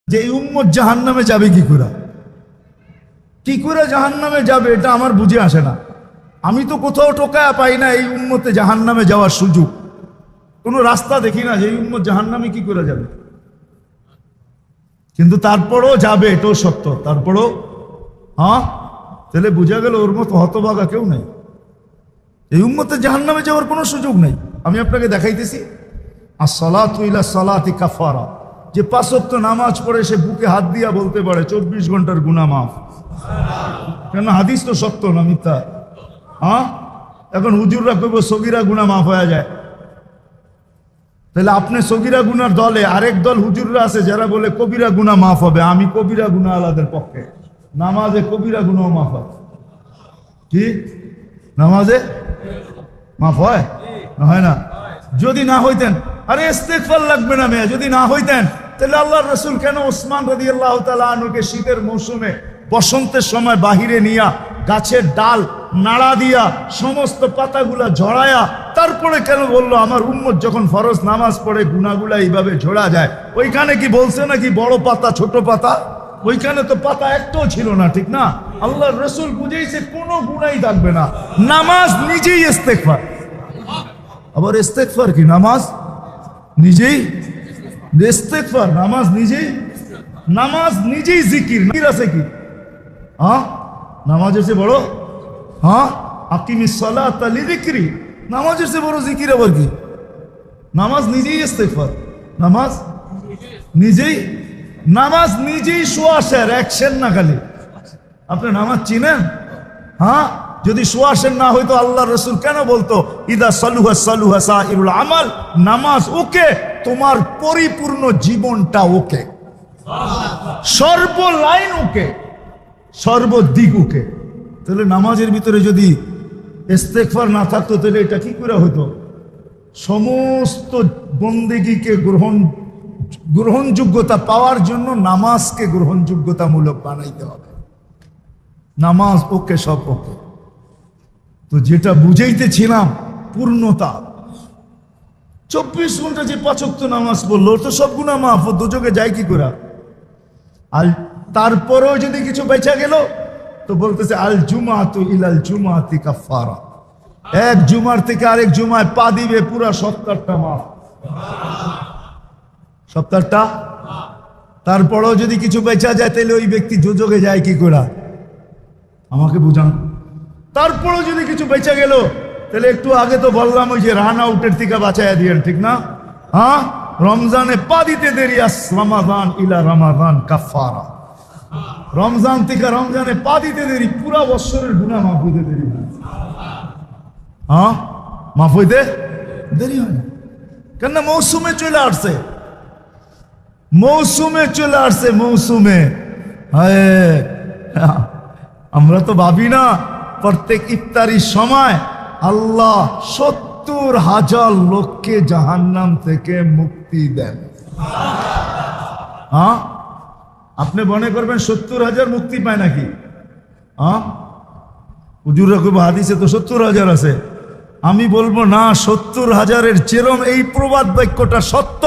যে এই উম্মত জাহান্নামে যাবে কি করে জাহান্নামে যাবে এটা আমার বুঝে আসে না। আমি তো কোথাও টোকায়া পাই না এই উম্মতে জাহান্নামে যাওয়ার সুযোগ, কোনো রাস্তা দেখি না যে এই উম্মত জাহান্নামে কি করে যাবে। কিন্তু তারপরও যাবে, এটাও সত্য। তারপরও তাহলে বোঝা গেল ওর মতো হতভাগা কেউ নেই, এই উম্মতে জাহান্নামে যাওয়ার কোনো সুযোগ নেই। আমি আপনাকে দেখাইতেছি, as-salatu ila salati কাফারা, যে 5 ওয়াক্ত নামাজ পড়ে সে বুকে হাত দিয়া বলতে পারে 24 ঘন্টার গুনাহ মাফ। কেন? হাদিস তো সত্য না মিথ্যা? এখন হুজুররা কইব সগীরা গুনাহ মাফ হয়ে যায়, তাহলে আপনি সগীরা গুনার দলে, আরেক দল হুজুররা আছে যারা বলে কবিরা গুনাহ মাফ হবে। আমি কবিরা গুনাহ আলাদের পক্ষে, নামাজে কবিরা গুনাহ মাফ হয়। কি নামাজে মাফ হয়? না হয় না? যদি না হইতেন, আরে ইস্তেগফার লাগবে না মেয়ে, যদি না হইতেন তাহলে আল্লাহর রাসূল কেন ওসমান রাদিয়াল্লাহু তাআলা আনহুকে শীতের মৌসুমে বসন্তের সময় বাহিরে নিয়া গাছের ডাল নাড়া দিয়া সমস্ত পাতাগুলা ঝরায়া তারপরে কেন বললো আমার উম্মত যখন ফরজ নামাজ পড়ে গুনাহগুলা এইভাবে ঝরা যায়? ওইখানে কি বলছে নাকি বড় পাতা ছোট পাতা? ওইখানে তো পাতা একটাও ছিল না, ঠিক না? আল্লাহর রাসূল বুঝাইছে কোনো গুনাহই থাকবে না, নামাজ নিজেই ইস্তেগফার। আবার ইস্তেগফার কি? নামাজ নিজেই ইস্তেগফার, নামাজ নিজেই জিকির। জিকির আছে কি? নামাজের চেয়ে বড়? আকিমিস সালাতা লিযিকরি, নামাজের চেয়ে বড় জিকির আবার কি? নামাজ নিজেই ইস্তেগফার, নামাজ নিজেই সুয়াশের অ্যাকশন না খালি। আপনি নামাজ চিনেন? যদি সুয়াশের না হইতো আল্লাহর রাসূল কেন বলতো ইদা সালুহা সালুহা সাইরুল আমাল, নামাজ ওকে, তোমার পরিপূর্ণ জীবনটা ওকে, সর্বলাইন ওকে, সর্বদিক ওকে। তাহলে নামাজের ভিতরে যদি ইস্তেগফার না থাকতো তাহলে এটা কি করে হতো? সমস্ত বন্দেগীকে গ্রহণযোগ্যতা পাওয়ার জন্য নামাজকে গ্রহণযোগ্যতামূলক বানাইতে হবে। নামাজ ওকে, সব ওকে। তো যেটা বুঝাইতেছিলাম পূর্ণতা, 24 ঘন্টা যে 5 ওয়াক্ত নামাজ পড়লো তো সব গুনাহ মাফ, দুজকে যায় কি করে? আর তারপরেও যদি কিছু বেঁচে গেল তো বলতেছে আল জুমাতু ইলাল জুমাতি কাফারা, এক জুমার থেকে আরেক জুমায় পা দিবে পুরা সপ্তাহটা মাফ, সপ্তাহটা। তারপরেও যদি কিছু বেঁচে যায় তাহলে ওই ব্যক্তি দুজকে যায় কি করে? আমাকে বুঝান। তারপরেও যদি কিছু বেঁচে গেল তাহলে একটু আগে তো বললাম ওই যে রান আউটের থেকে বাঁচাইয়া দিয়েন, ঠিক না? রমজানে পা দিতে দেরি, রমাদান ইলা রমাদান কাফারা, রমজান থেকে রমজানে পা দিতে দেরি, পুরা বছরের গুনাহ মাফ হইতে দেরি হয়। মাফ হইতে দেরি হয় না, কেন? মৌসুমে চলে আসছে, মৌসুমে। আমরা তো ভাবি না প্রত্যেক ইফতারির সময় আল্লাহ 70,000 লোককে জাহান্নাম থেকে মুক্তি দেন। আপনি মনে করবেন 70,000 মুক্তি পায় নাকি? হুজুররা খুব হাদিসে তো 70,000 আছে। আমি বলবো না, 70,000-এর চেরম এই প্রবাদ বাক্যটা সত্য।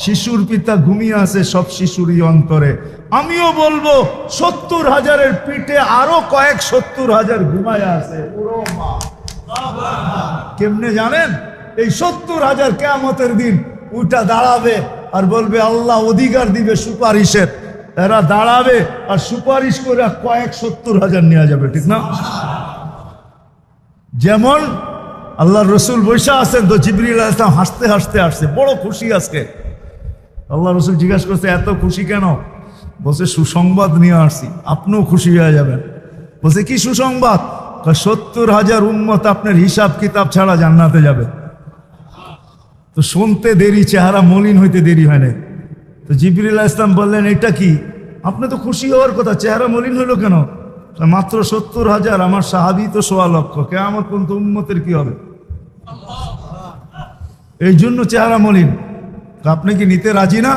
শিশুর পিতা ঘুমিয়ে আছে সব শিশুরই অন্তরে। আমিও বলবো 70,000-এর পিঠে আরো কয়েক 70,000 ঘুমায় আছে। কেমনে জানেন? এই 70,000 কিয়ামতের দিন উঠা দাঁড়াবে আর বলবে আল্লাহ অধিকার দিবে সুপারিশের, এরা দাঁড়াবে আর সুপারিশ করে কয়েক 70,000 নেওয়া যাবে, ঠিক না? যেমন আল্লাহর রাসূল বসে আছেন তো জিবরিল আলাইহিস সালাম হাসতে হাসতে আসছে, বড় খুশি আজকে। আল্লাহ রাসূল জিজ্ঞাসা করছে এত খুশি কেন? বলছে সুসংবাদ নিয়ে আসছি, আপনিও খুশি হয়ে যাবেন। বলছে কি সুসংবাদ? 70,000 উম্মত আপনার হিসাব কিতাব ছাড়া জান্নাতে যাবে। তো শুনতে দেরি, চেহারা মলিন হইতে দেরি হয় না। তো জিবরিল আলাইহিস সালাম বললেন এটা কি? আপনি তো খুশি হওয়ার কথা, চেহারা মলিন হইল কেন? মাত্র 70,000, আমার সাহাবী তো 1.25 লক্ষ, কিয়ামত পর্যন্ত উম্মতের কি হবে? এই জন্য চেহারা মলিন। আপনি কি নিতে রাজি না?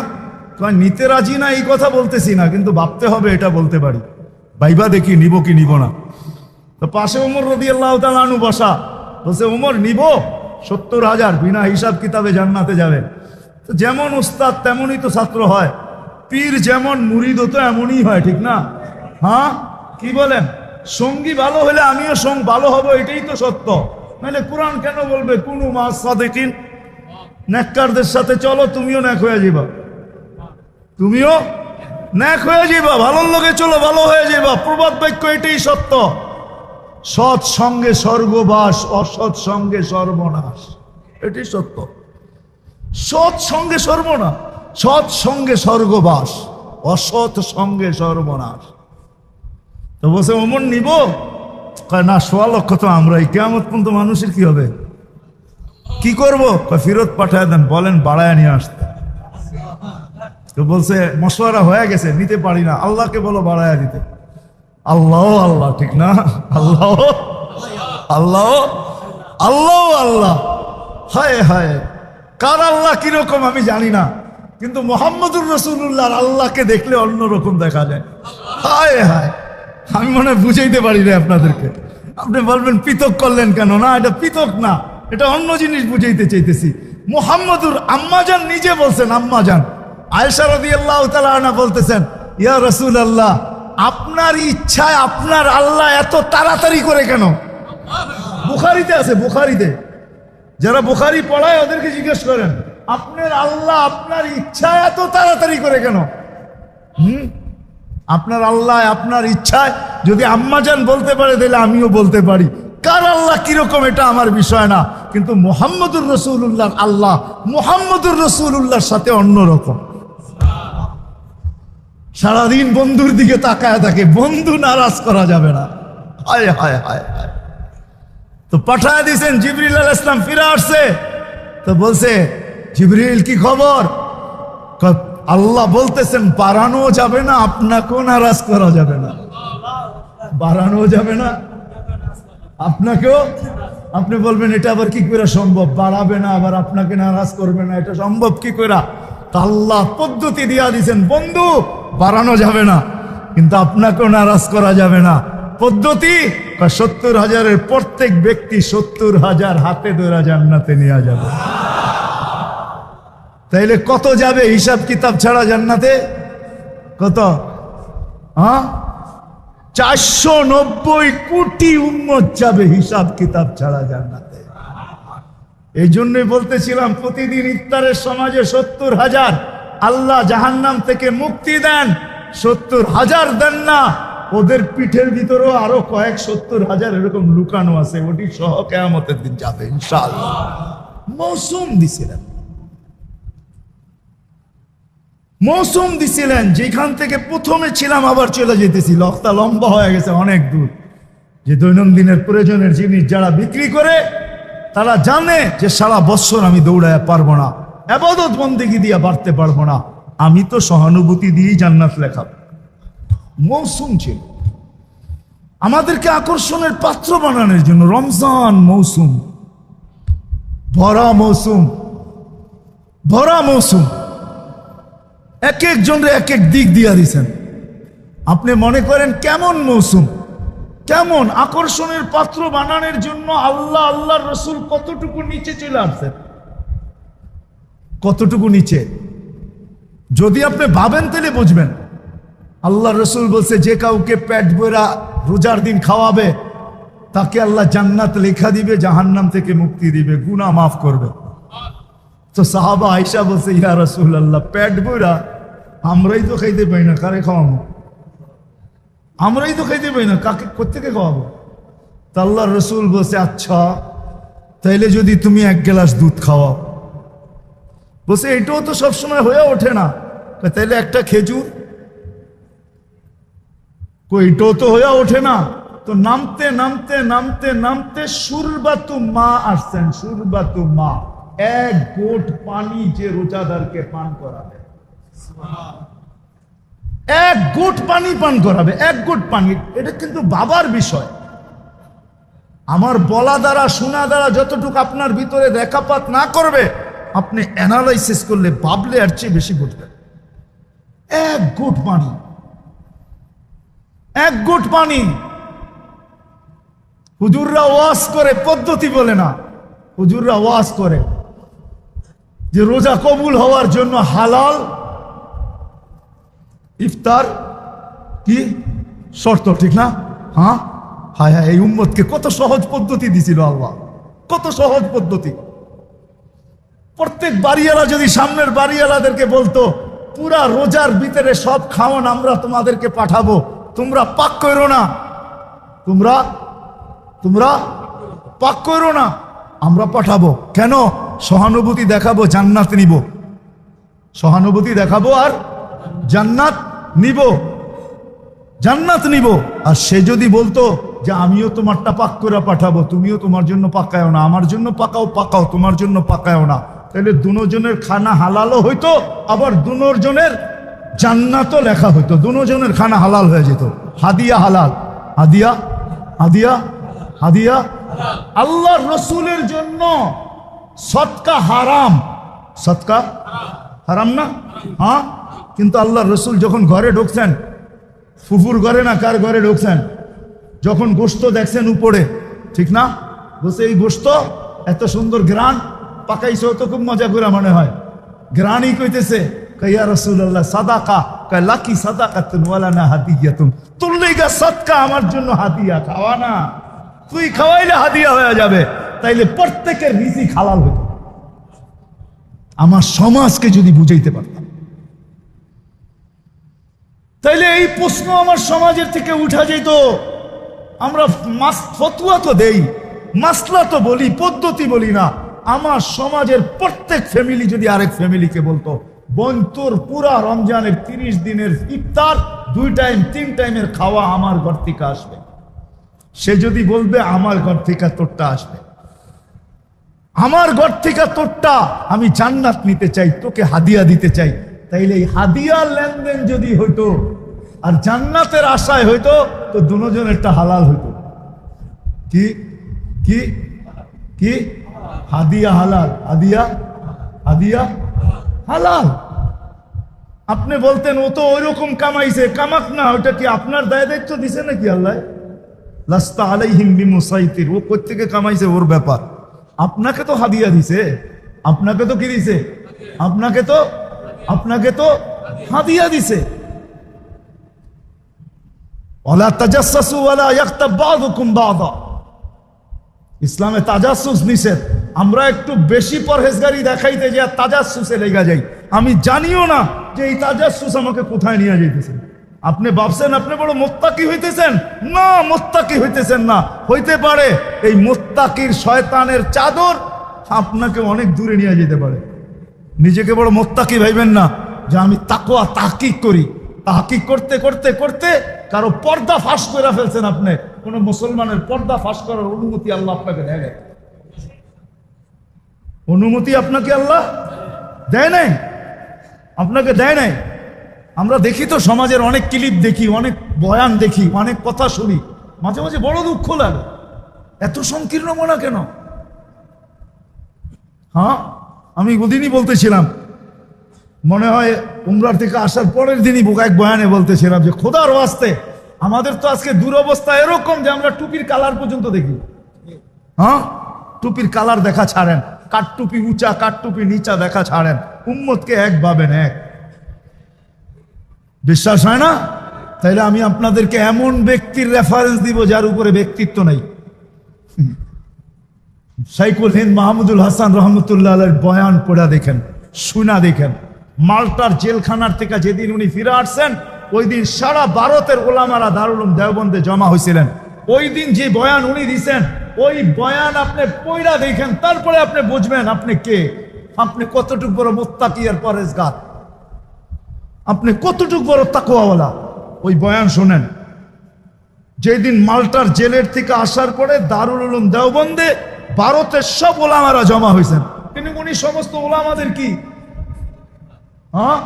নিতে রাজি না এই কথা বলতেছি না, কিন্তু ভাবতে হবে এটা বলতে পারি, ভাইবা দেখি নিব কি নিব না। তো পাশে ওমর রাদিয়াল্লাহু তাআলা আনহু বসা, বলছে ওমর নিব 70,000 বিনা হিসাব কিতাবে জান্নাতে যাবে। তো যেমন উস্তাদ তেমনই তো ছাত্র হয়। পীর যেমন মুরিদও তো এমনই হয়, ঠিক না? হ্যাঁ, কি বলেন? সঙ্গী ভালো হলে আমিও ভালো হব, এটাই তো সত্য। নাহলে কোরআন কেন বলবে কুনু মা সাদিকিন, নেককারদের সাথে চলো, তুমিও নেক হয়ে যাবা, তুমিও নেক হয়ে যাবা, ভালোর লোকে চলো, ভালো হয়ে যাবা। প্রবাদ বাক্য এটাই সত্য। সৎ সঙ্গে স্বর্গবাস, অসৎ সঙ্গে সর্বনাশ, এটাই সত্য। সৎ সঙ্গে সর্বনাশ, সৎ সঙ্গে স্বর্গবাস, অসৎ সঙ্গে সর্বনাশ। তো বসে অমন নিব, না ১৬ লক্ষ তো আমরাই, কিয়ামত পর্যন্ত মানুষের কি হবে, কি করবো? ফেরত পাঠায় দেন, বলেন বাড়ায় নিয়ে আসতে। তো বলছে মশওয়ারা হয়ে গেছে, নিতে পারি না, আল্লাহকে বলো বাড়ায় দিতে। আল্লাহ আল্লাহ, ঠিক না? আল্লাহ আল্লাহ আল্লাহ আল্লাহ, হায় হায়, কার আল্লাহ কিরকম আমি জানি না, কিন্তু মোহাম্মদুর রাসূলুল্লাহর আল্লাহকে দেখলে অন্যরকম দেখা যায়। হায় হায়, আমি মনে হয় বুঝাইতে পারি না আপনাদেরকে। আপনি বলবেন পৃথক করলেন কেন? না, এটা পৃথক না, এটা অন্য জিনিস বুঝাইতে চাইতেছি। মুহাম্মদুর আম্মাজান নিজে বলছেন, আম্মাজান আয়েশা রাদিয়াল্লাহু তাআলা আনহা বলতেছেন, ইয়া রাসূলুল্লাহ, আপনার ইচ্ছায় আপনার আল্লাহ এত তাড়াতাড়ি করে কেন? বুখারীতে আছে, বুখারীতে, যারা বুখারী পড়ায় ওদেরকে জিজ্ঞেস করেন, আপনার আল্লাহ আপনার ইচ্ছায় এত তাড়াতাড়ি করে কেন? আপনার আল্লাহ আপনার ইচ্ছায় যদি আম্মাজান বলতে পারে, তাহলে আমিও বলতে পারি। কার আল্লাহ কিরকম এটা আমার বিষয় না, কিন্তু মুহাম্মদুর রাসূলুল্লাহর আল্লাহ মুহাম্মদুর রাসূলুল্লাহর সাথে অন্যরকম। সারাদিন বন্ধুর দিকে তাকায় থাকে, বন্ধু নারাজ করা যাবে না। হায় হায় হায় হায়। তো পাঠায় দিয়েছেন, জিবরিল আলাইহিস সালাম ফিরে আসছে। তো বলছে, জিবরিল কি খবর? আল্লাহ বলতেছেন বাড়ানো যাবে না, আপনাকেও নারাজ করা যাবে না। বাড়ানো যাবে না, আপনাকেও। আপনি বলবেন এটা আবার কি করে সম্ভব? বাড়াবে না আবার আপনাকে নারাজ করবে না, এটা সম্ভব কি করে? আল্লাহ পদ্ধতি দিয়া দিয়েছেন, বন্ধু বাড়ানো যাবে না, কিন্তু আপনাকেও নারাজ করা যাবে না। পদ্ধতি ৭০,০০০-এর প্রত্যেক ব্যক্তি ৭০,০০০ হাতে ধরে জান্নাতে নিয়ে যাবে। তাইলে কত যাবে হিসাব কিতাব ছাড়া জান্নাতে? কত? ৪৯০ কোটি উম্মত যাবে হিসাব কিতাব ছাড়া জান্নাতে। এই জন্যই বলতেছিলাম, প্রতিদিন ইফতারের সমাজে ৭০,০০০ আল্লাহ জাহান্নাম থেকে মুক্তি দেন, ৭০,০০০ দেন না, ওদের পিঠের ভিতরেও আরো কয়েক ৭০,০০০ এরকম লুকানো আছে, ওটি সহ কিয়ামতের দিন যাবে ইনশাআল্লাহ। মৌসুম দিছিলেন, মৌসুম দিছিলেন, যেখান থেকে প্রথমে ছিলাম আবার চলে যেতেছি। লক্তা লম্বা হয়ে গেছে অনেক দূর। যে দৈনন্দিনের প্রয়োজনের জিনিস যারা বিক্রি করে, তারা জানে যে সারা বছর আমি দৌড়ায় পারবো না, ইবাদত বন্দেগী দিয়ে বাড়তে পারবো না, আমি তো সহানুভূতি দিয়েই জান্নাত লেখা। মৌসুম ছিল আমাদেরকে আকর্ষণের পাত্র বানানোর জন্য। রমজান মৌসুম, ভরা মৌসুম, ভরা মৌসুম, এক একজনের এক এক দিক দিয়া দিছেন। আপনি মনে করেন কেমন মৌসুম, কেমন আকর্ষণের পাত্র বানানোর জন্য আল্লাহ আল্লাহর রসুল কতটুকু নিচে চলে আসছেন, কতটুকু নিচে। যদি আপনি ভাবেন তাহলে বুঝবেন। আল্লাহ রসুল বলছে, যে কাউকে পেট ভরা রোজার দিন খাওয়াবে, তাকে আল্লাহ জান্নাত লেখা দিবে, জাহান্নাম থেকে মুক্তি দিবে, গুনাহ মাফ করবে। তো সাহাবা আয়েশা বলছে, ইয়া রাসূলুল্লাহ, পেট ভরা আমরাই তো খাইতে পাই না, কারে খাওয়াবো? আমরাই তো খাইতে পাই না, কাকে কোত্থেকে খাওয়াবো? তা আল্লাহ রসুল বলছে, আচ্ছা তাইলে যদি তুমি 1 গ্লাস দুধ খাওয়াও। বলছে, এটাও তো সবসময় হয়ে ওঠে না। তাইলে একটা খেজুর, এটাও তো হয়ে ওঠে না। তো নামতে নামতে নামতে নামতে সুরবাতু মা আসছেন। সুরবাতু মা, 1 গোট পানি যে রোজাদারকে পান করাবে, 1 গোট পানি পান করাবে, 1 গোট পানি। এটা কিন্তু বাবার বিষয়। আমার বলা দ্বারা শোনা দ্বারা যতটুকু আপনার ভিতরে রেখাপাত না করবে, আপনি অ্যানালাইসিস করলে ভাবলে আর চেয়ে বেশি ঘটবে। 1 গোট পানি, 1 গোট পানি। হুজুররা ওয়াজ করে, পদ্ধতি বলে না, হুজুররা ওয়াজ করে যে রোজা কবুল হওয়ার জন্য হালাল ইফতার কি শর্ত, ঠিক না? হ্যাঁ, হায় হায়, এই উম্মতকে কত সহজ পদ্ধতি দিছিল আল্লাহ, কত সহজ পদ্ধতি। প্রত্যেক বাড়িওয়ালা যদি সামনের বাড়িওয়ালাদেরকে বলতো পুরা রোজার ভিতরে সব খাওয়ান আমরা তোমাদেরকে পাঠাবো, তোমরা পাক করো না, তোমরা পাক করো না, আমরা পাঠাবো। কেন? সহানুভূতি দেখাবো, জান্নাত নিব। সহানুভূতি দেখাবো আর জান্নাত নিব, জান্নাত নিব। আর সে যদি বলতো যে আমিও তোমারটা পাক করে পাঠাবো, তুমিও তোমার জন্য পাকাও না, আমার জন্য পাকাও, তোমার জন্য পাকাও না, তাহলে দুজনের খানা হালালও হইতো, আবার দুজনের জান্নাতও লেখা হইতো, দুজনের খানা হালাল হয়ে যেত। হাদিয়া হালাল, হাদিয়া হাদিয়া হাদিয়া। আল্লাহর রসুলের জন্য সদকা হারাম, সদকা হারাম না? হ্যাঁ, কিন্তু আল্লাহর রসুল যখন ঘরে ঢুকছেন, ফুফুর ঘরে না কার ঘরে ঢুকছেন, যখন গোশত দেখছেন উপরে, ঠিক না, বলছে এই গোশত এত সুন্দর গ্রান পাকাইছে, তো খুব মজা করে মনে হয়, গ্রানই কইতেছে ইয়া রাসূলুল্লাহ সাদাকা, কয় লাকি সাদাকাতুন ওয়ালা না হাদিয়াতুন, তোর লেগা সদকা, আমার জন্য হাদিয়া, খাওয়া না, তুই খাওয়াইলে হাদিয়া হয়ে যাবে, তাইলে প্রত্যেকের রিজিক হালাল হতো। আমার সমাজকে যদি বুঝাইতে পারতাম, তাইলে এই প্রশ্ন আমার সমাজের থেকে উঠা যেত। আমরা ফতুয়া তো দেই, মাসলা তো বলি, পদ্ধতি বলি না। আমার সমাজের প্রত্যেক ফ্যামিলি যদি আরেক ফ্যামিলিকে বলতো, বোন তোর পুরা রমজানের 30 দিনের ইফতার 2 টাইম 3 টাইমের খাওয়া আমার ঘর থেকে আসবে, সে যদি বলবে আমার ঘর থেকে তোরটা আসবে, আমার ঘর থেকে তোরটা, আমি জান্নাত নিতে চাই, তোকে হাদিয়া দিতে চাই, তাইলে এই হাদিয়ার লেনদেন যদি হইতো আর জান্নাতের আশায় হইতো, তো দুজনেরটা হালাল হইতো। কি কি কি? হাদিয়া হালাল, হাদিয়া হাদিয়া হালাল। আপনি বলতেন ও তো ওইরকম কামাইছে, কামাক না, ওটা কি আপনার দায় দায়িত্ব দিছে নাকি আল্লাহ? লাস্তা আলাইহিম বিমুসাইতির, ও কই থেকে কামাইছে ওর ব্যাপার, আপনাকে তো হাদিয়া দিছে, আপনাকে তো কি দিছে, আপনাকে তো হাদিয়া দিছে। ওয়ালা তাজাসসু ওয়ালা ইয়াগতাব বাযুকুম বাযা, ইসলামে তাজাসসুস নিষেধ। আমরা একটু বেশি পরহেজগারি দেখাইতে যে তাজাসসুসে লেগে যাই, আমি জানিও না যে এই তাজাসসুস আমাকে কোথায় নিয়ে যাইতেছে। আপনি ভাবছেন আপনি বড় মুত্তাকি হইতেছেন, না, মুত্তাকি হইতেছেন না। হইতে পারে এই মুত্তাকির শয়তানের চাদর আপনাকে অনেক দূরে নিয়ে যেতে পারে। নিজেকে বড় মুত্তাকি ভাইবেন না যে আমি তাকওয়া তাহকিক করি, তাহকিক করতে করতে করতে কারো পর্দা ফাঁস করে ফেলছেন। আপনি কোন মুসলমানের পর্দা ফাঁস করার অনুমতি আল্লাহ আপনাকে দেয় নাই, অনুমতি আপনাকে আল্লাহ দেয় নাই, আপনাকে দেয় নাই। আমরা দেখি তো সমাজের অনেক ক্লিপ দেখি, অনেক বয়ান দেখি, অনেক কথা শুনি, মাঝে মাঝে বড় দুঃখ লাগে, এত সংকীর্ণ মনা কেন? হ্যাঁ, আমি ওদিনই বলতেছিলাম, মনে হয় উমরার থেকে আসার পরের দিনই এক বয়ানে বলতেছিলাম যে খোদার ওয়াস্তে আমাদের তো আজকে দুরবস্থা এরকম যে আমরা টুপির কালার পর্যন্ত দেখি। হ্যাঁ, টুপির কালার দেখা ছাড়েন, কাঠ টুপি উঁচা কাঠ টুপি নিচা দেখা ছাড়েন, উম্মতকে এক ভাবেন এক। বিশ্বাস হয় না? তাইলে আমি আপনাদেরকে এমন ব্যক্তির রেফারেন্স দিব যার উপরে ব্যক্তিত্ব নাই। শাইখুল হিন্দ মাহমুদুল হাসান রহমতুল্লাহ আলাইহির বয়ান পড়া দেখেন, শুনা দেখেন। মাল্টার জেলখানার থেকে যেদিন উনি ফিরে আসছেন, ওই দিন সারা ভারতের ওলামারা দারুল উলুম দেওবন্দে জমা হয়েছিলেন। ওই দিন যে বয়ান উনি দিচ্ছেন, ওই বয়ান আপনি পড়া দেখেন, তারপরে আপনি বুঝবেন আপনি কে, আপনি কতটুকু বড় মুত্তাকি আর পরহেজগার, আপনি কতটুকু বড় তাকওয়াওয়ালা। ওই বয়ান শোনেন। যেদিন মাল্টার জেলের থেকে আসার পরে দারুল উলুম দেওবন্দে ভারতের সব ওলামারা জমা হয়েছেন, কিন্তু উনি সমস্ত ওলামাদের কি, হ্যাঁ,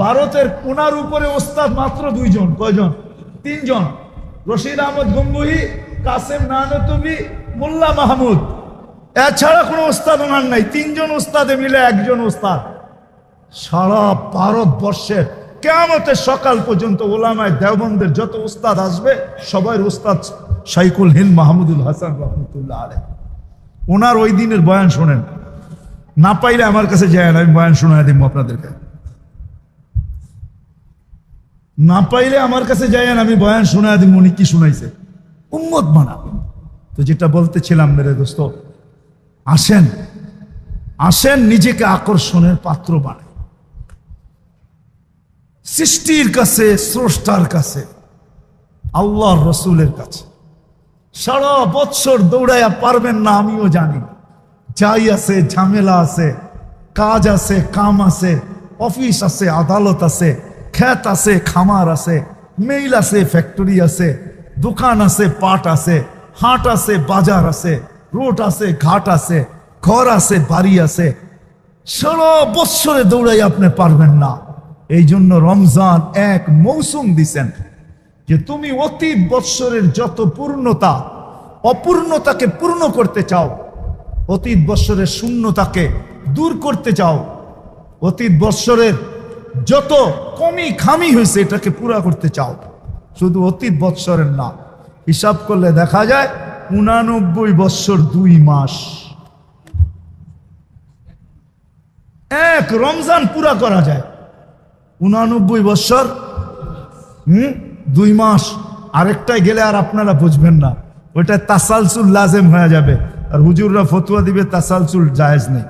ভারতের ওনার উপরে ওস্তাদ মাত্র 2 জন। কয়জন? 3 জন। রশিদ আহমদ গঙ্গুহি, কাসেম নানতুবি, মোল্লা মাহমুদ, এছাড়া কোনো ওস্তাদ ওনার নাই। 3 জন ওস্তাদে মিলে 1 জন ওস্তাদ। সারা ভারতবর্ষের কিয়ামতের সকাল পর্যন্ত ওলামায়ে দেওবন্দের যত ওস্তাদ আসবে সবাই ওস্তাদ শাইখুল হিন্দ মাহমুদুল হাসান রহমতুল্লাহ আলাইহি। ওনার ওই দিনের বয়ান শোনেন, না পাইলে আমার কাছে যায় না, আমি বয়ান শোনায় দিব আপনাদেরকে। না পাইলে আমার কাছে যাইয়েন, আমি বয়ান শোনা দিব, উনি কি শুনাইছে, উম্মত বানাবেন। তো যেটা বলতেছিলাম মেরে দোস্ত, আসেন আসেন নিজেকে আকর্ষণের পাত্র বানাই, সৃষ্টির কাছে, স্রষ্টার কাছে, আল্লাহর রসুলের কাছে। সারা বৎসর দৌড়াইয়া পারবেন না, আমিও জানি। যাই আছে, ঝামেলা আছে, কাজ আছে, কাম আছে, অফিস আছে, আদালত আছে, ক্ষেত আছে, খামার আছে, মেইল আছে, ফ্যাক্টরি আছে, দোকান আছে, পাট আছে, হাট আছে, বাজার আছে, রোড আছে, ঘাট আছে, ঘর আছে, বাড়ি আছে। সারা বৎসরে দৌড়াই আপনি পারবেন না। এই জন্য রমজান এক মৌসুম দিছেন যে তুমি অতীত বৎসরের যত পূর্ণতা, অপূর্ণতাকে পূর্ণ করতে চাও, অতীত বৎসরের শূন্যতাকে দূর করতে চাও, অতীত বৎসরের যত কমি খামি হয়েছে এটাকে পুরা করতে চাও, শুধু অতীত বৎসরের না। হিসাব করলে দেখা যায় 89 বৎসর 2 মাস, এক রমজান পুরা করা যায়। 89 বৎসর 2 মাস। আরেকটাই গেলে আর আপনারা বুঝবেন না, ওইটা তাসালসুল লাজেম হয়ে যাবে, আর হুজুররা ফতোয়া দিবে তাসালসুল জায়েজ নেই।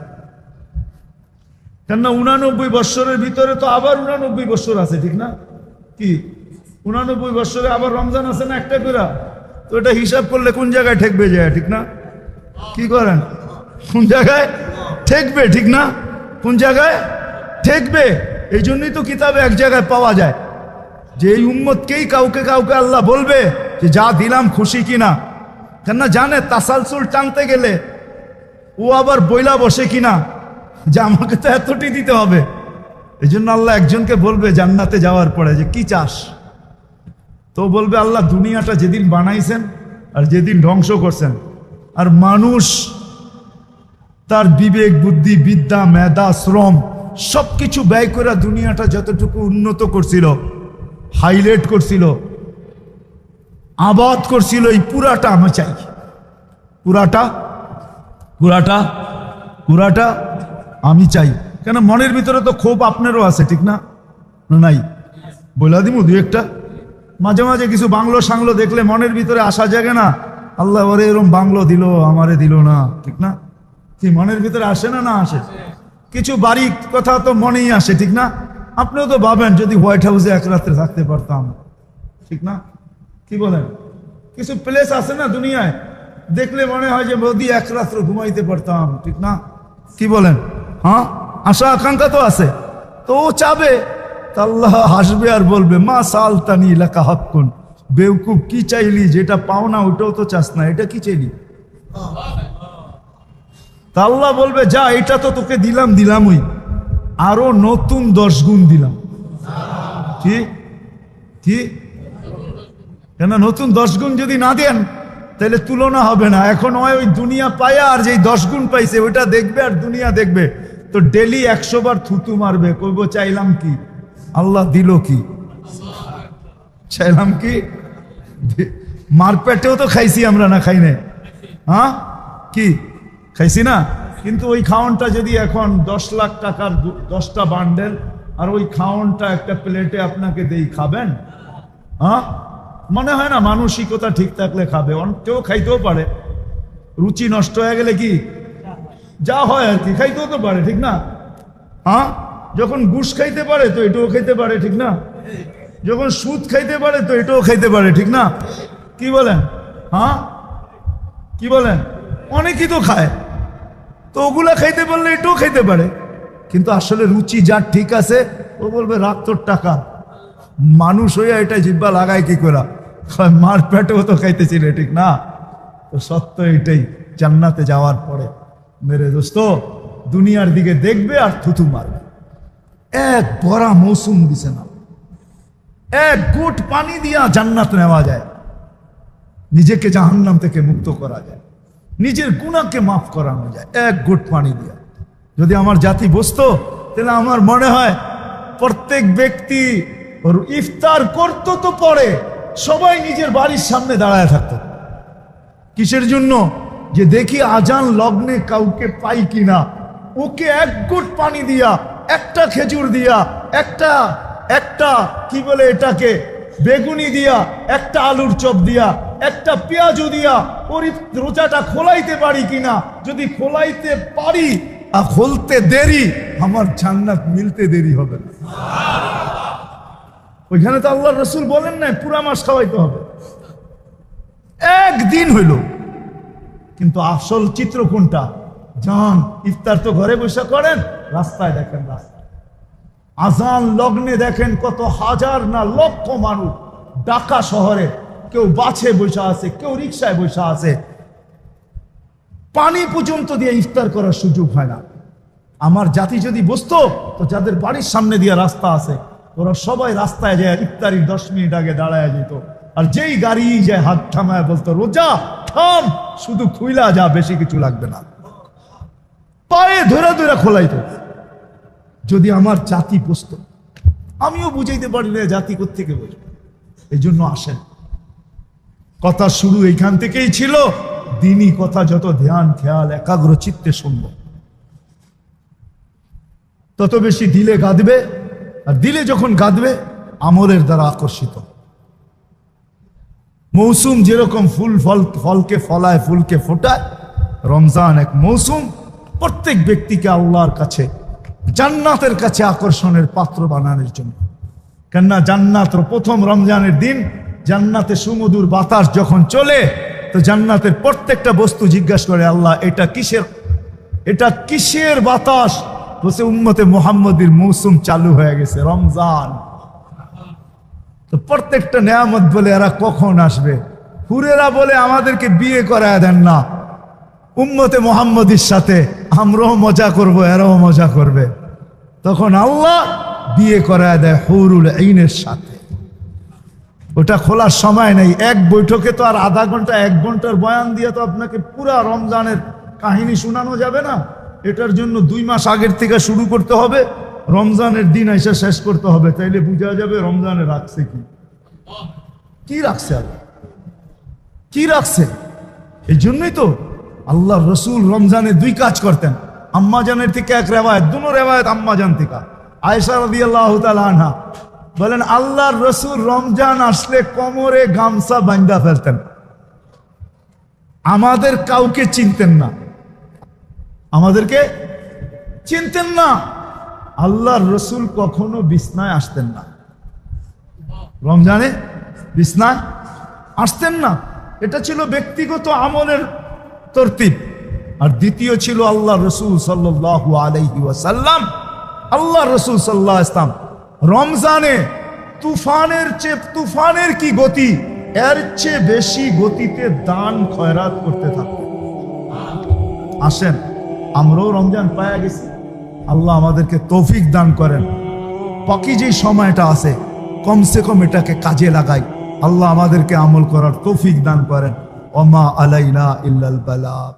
কেননা 89 বৎসরের ভিতরে তো আবার 89 বৎসর আছে, ঠিক না? কি 89 বৎসরে আবার রমজান আছে না একটা করে? তো এটা হিসাব করলে কোন জায়গায় ঠেকবে যায়, ঠিক না? কি করেন, কোন জায়গায় ঠেকবে, ঠিক না? কোন জায়গায় ঠেকবে? এই জন্যই তো কিতাবে এক জায়গায় পাওয়া যায় যে এই উম্মতকেই কাউকে কাউকে আল্লাহ বলবে যে যা দিলাম খুশি কিনা। কেননা জানে তাসালসুল টানতে গেলে ও আবার বইলা বসে কিনা যে আমাকে তো এতটি দিতে হবে। এই জন্য আল্লাহ একজনকে বলবে জান্নাতে যাওয়ার পরে যে কি চাস, তো বলবে আল্লাহ দুনিয়াটা যেদিন বানাইছেন আর যেদিন ধ্বংস করছেন, আর মানুষ তার বিবেক, বুদ্ধি, বিদ্যা, মেধা, শ্রম সবকিছু ব্যয় করে দুনিয়াটা যতটুকু উন্নত করছিল, হাইলাইট করছিল, আবাদ করছিল, এই পুরাটা আমি চাই। পুরাটা পুরাটা পুরাটা আমি চাই। কেন মনের ভিতরে তো ক্ষোভ আপনারও আছে, ঠিক না? নাই বলা দিব দু একটা। মাঝে মাঝে কিছু বাংলো সাংলো দেখলে মনের ভিতরে আসা জাগে না, আল্লাহ ওরে এরম বাংলো দিল, আমারে দিল না, ঠিক না? কি মনের ভিতরে আসে না? না আসে? কিছু বাড়ি কথা তো মনেই আসে, ঠিক না? আপনিও তো ভাবেন যদি হোয়াইট হাউসে এক রাত্রে থাকতে পারতাম, ঠিক না? কি বলেন? কিছু প্লেস আছে না দুনিয়ায় দেখলে মনে হয় যে যদি এক রাত্র ঘুমাইতে পারতাম, ঠিক না? কি বলেন? হ্যাঁ, আশা আকাঙ্ক্ষা তো আছে। তো ও চাবে, আল্লাহ হাসবে আর বলবে মা সালতানি লাকা হাক্কুন, বেওকুফ কি চাইলি, যেটা পাও না ওটাও তো চাস না, এটা কি চাইলি? তা আল্লাহ বলবে যা, এটা তো তোকে দিলামই, আরো নতুন 10 গুণ দিলাম। কি কি কেন নতুন 10 গুণ যদি না দেন তাহলে তুলনা হবে না। এখন ওই দুনিয়া পায়া আর যেই 10 গুণ পাইছে ওইটা দেখবে আর দুনিয়া দেখবে, তো ডেলি 100 বার থুতু মারবে, কইব চাইলাম কি, আল্লাহ দিল কি? চাইলাম কি? মারপেটেও তো খাইছি আমরা, না খাই না? হ্যাঁ, কি খাইছি না? কিন্তু ওই খাওয়ানটা যদি এখন 10 লাখ টাকার 10টা বান্ডেল আর ওই খাওয়ানটা একটা প্লেটে আপনাকে দেই, খাবেন? হ্যাঁ, মনে হয় না মানসিকতা ঠিক থাকলে খাবে। কেউ খাইতেও পারে, রুচি নষ্ট হয়ে গেলে কি যা হয় আর কি, খাইতেও তো পারে, ঠিক না? হ্যাঁ, যখন ঘুষ খাইতে পারে তো এটাও খাইতে পারে, ঠিক না? যখন সুদ খাইতে পারে তো এটাও খাইতে পারে, ঠিক না? কি বলেন? হ্যাঁ, কি বলেন? অনেকেই তো খায়, তো ওগুলা খাইতে পারলে এটাও খাইতে পারে। কিন্তু আসলে রুচি যার ঠিক আছে ও বলবে রাখ তোর টাকা। মানুষ হইয়া এটা জিব্বা লাগায় কি করে, মার পেটেও তো খাইতেছিল, ঠিক না? তো সত্য এটাই, জান্নাতে যাওয়ার পরে মেরে দোস্ত দুনিয়ার দিকে দেখবে আর থুতু মারবে। এক বড়া মৌসুম দিছে না, এক গুট পানি দিয়া জান্নাত নেওয়া যায়, নিজেকে জাহান্নাম থেকে মুক্ত করা যায়, নিজের গুনাহকে মাফ করানো যায় এক গুট পানি দিয়া। যদি আমার জাতি বুঝতো তাহলে আমার মনে হয় প্রত্যেক ব্যক্তি ইফতার করতো তো পরে সবাই নিজের বাড়ির সামনে দাঁড়ায় থাকতো। কিসের জন্য? যে দেখি আজান লগ্নে কাউকে পাই কিনা, ওকে এক গুট পানি দিয়া, একটা খেজুর দিয়া, এক একটা কি বলে এটাকে বেগুনি দিয়া, একটা আলুর চপ দিয়া, একটা পেঁয়াজু দিয়া ওর রোজাটা খোলাইতে পারি কিনা। যদি খোলাইতে পারি আর খুলতে দেরি, আমার জান্নাত মিলতে দেরি হবে না। ওইখানে তো আল্লাহ রসুল বলেন না পুরা মাস খাওয়াইতে হবে, একদিন হইল। কিন্তু আসল চিত্র কোনটা? যান ইফতার তো ঘরে বসে করেন, রাস্তায় দেখেন, রাস্তায় আজান লগ্নে দেখেন কত হাজার না লক্ষ মানুষ। ঢাকা শহরে কেউ বাসে বসে আছে, কেউ রিক্সায় বসে আছে, পানি পর্যন্ত দিয়ে ইফতার করার সুযোগ হয় না। আমার জাতি যদি বুঝতো, তো যাদের বাড়ির সামনে দিয়ে রাস্তা আছে ওরা সবাই রাস্তায় যায় ইফতারির 10 মিনিট আগে দাঁড়ায় যেত। আর যেই গাড়ি যায় হাত থামায় বলতো, রোজা থাম, শুধু খুইলা যা, বেশি কিছু লাগবে না। পায়ে ধরে ধরে খোলাইতো। যদি আমার জাতি বুঝতো, আমিও বুঝাইতে পারি না জাতি কোত্থেকে বুঝবে। এই জন্য আসেন, কথা শুরু এইখান থেকেই ছিল। দিনই কথা যত ধ্যান খেয়াল একাগ্র চিত্তে শুনবো, তত বেশি দিলে গাঁদবে। আর দিলে যখন গাঁদবে, আমলের দ্বারা আকর্ষিত। মৌসুম যেরকম ফুল ফলকে ফলায়, ফুলকে ফোটায়, রমজান এক মৌসুম প্রত্যেক ব্যক্তিকে আল্লাহর কাছে, জান্নাতের কাছে আকর্ষণের পাত্র বানানোর জন্য। কেননা জান্নাত প্রথম রমজানের দিন জান্নাতে সুমধুর বাতাস যখন চলে, তো জান্নাতের প্রত্যেকটা বস্তু জিজ্ঞাসা করে, আল্লাহ এটা কিসের বাতাস? বলছে উম্মতে মুহাম্মদীর মৌসুম চালু হয়ে গেছে, রমজান। তো প্রত্যেকটা নেয়ামত বলে এরা কখন আসবে? হুরেরা বলে আমাদেরকে বিয়ে করায় দেন না উম্মতে মুহাম্মদীর সাথে, আমরাও মজা করব, এরাও মজা করবে। তখন আল্লাহ বিয়ে করায় দেয় হুরুল আইনের সাথে। ওটা খোলার সময় নেই। এক বৈঠকে তো আর আধা ঘন্টা 1 ঘন্টার বয়ান দিয়ে তো আপনাকে পুরা রমজানের কাহিনী শোনানো যাবে না। এটার জন্য 2 মাস আগের থেকে শুরু করতে হবে, রমজানের দিন এসে শেষ করতে হবে। তাইলে বোঝা যাবে রমজানে রাখছে কি রাখছে, আল্লাহ কি রাখছে। এই জন্যই তো আল্লাহ রসুল রমজানে 2 কাজ করতেন। আম্মাজানের থেকে এক রেওয়ায়ত, দুনো রেওয়ায়ত আম্মাজান থেকে। আয়েশা রাদিয়াল্লাহু তাআলা আনহা বলেন, আল্লাহর রসুল রমজান আসলে কোমরে গামছা বাঁধা ফেলতেন, আমাদের কাউকে চিনতেন না, আমাদেরকে চিনতেন না। আল্লাহর রসুল কখনো বিছনায় আসতেন না, রমজানে বিছনায় আসতেন না। এটা ছিল ব্যক্তিগত আমলের তরতিব। আর দ্বিতীয় ছিল আল্লাহ রসুল সাল্লাল্লাহু আলাইহি ওয়াসাল্লাম, আল্লাহ রসুল সাল্লাল্লাহু আলাইহি ওয়াসাল্লাম রমজানে তুফানের কি গতি, এর চেয়ে বেশি গতিতে দান খয়রাত করতে থাকতেন। আসেন, আমরাও রমজান পায়া গেছি, আল্লাহ আমাদেরকে তৌফিক দান করেন। বাকি যে সময়টা আছে কমসে কম এটাকে কাজে লাগাই। আল্লাহ আমাদেরকে আমল করার তৌফিক দান করেন। ওমা আলাইনা ইল্লাল বালাগ।